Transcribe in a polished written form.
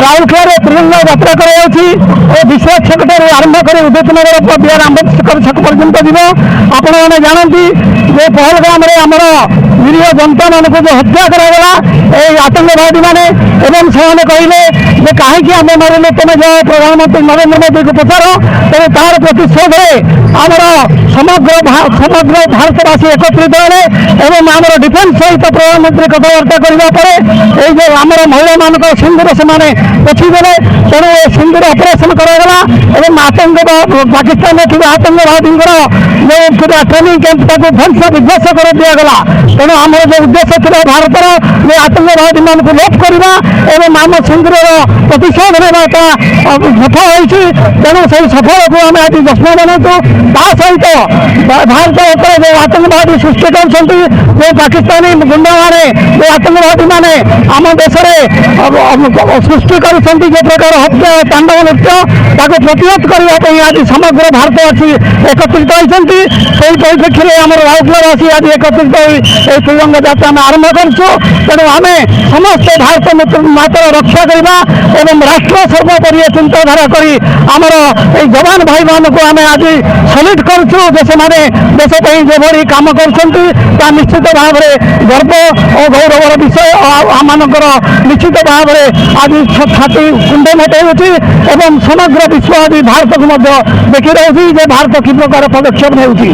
राउरकेला त्रिरंगा यात्रा कराई विश्वास छक आरंभ कर उदित नगर बिहार आंबेडकर छक पर्यंत जीव आपण मैंने जानती जे पहलगाम आमर निरीह जनता मान जो हत्या करागला आतंकवादी मैंने से कहले कहीं आम मारे तुम जाओ प्रधानमंत्री नरेंद्र मोदी को पचार तेज तार प्रतिशोध आमर समग्र भारतवासी एकत्रित हेले आमर डिफेन्स सहित प्रधानमंत्री कथबार्ता करने जो आमर महिला मान सिंदूर से पछिदेले तेणु सिंदूर ऑपरेशन करागला आतंकवाद पाकिस्तान में थी आतंकवादी जो ट्रेनिंग कैंप ध्वंस विध्वंस कर दिगला तेणु आम जो उद्देश्य थी भारतर ये आतंकवादी मान को लोप करवा आम सिंदूर प्रतिशोध नेता सफल होती तेणु से सफल को आम आज जश्न मनातु ता सहित भारत जो आतंकवादी सृष्टि कर पाकिस्तानी गुंडा माने जो आतंकवादी माने आम देश सृष्टि कर प्रकार हत्या तांडव नृत्य प्रतिरोध करने आज समग्र भारतवासी एकत्रित होती परिप्रेक्षी में आम राउरकेलावासी आज एकत्रित त्रिरंगा यात्रा आम आरंभ करूँ तेणु आम समस्त भारत मातर रक्षा करवा राष्ट्र सर्वोपरि चिंताधारा करी आमर जवान भाई मान को आम आज सल्यूट करूँ देश मैंने देश जो कम कर निश्चित भाव में गर्व और गौरवर विषय आम निश्चित भाव में आज छाती कुंड मटाई समग्र विश्व आज भारत को देखी रही भारत कि प्रकार पदक्षेप नहीं।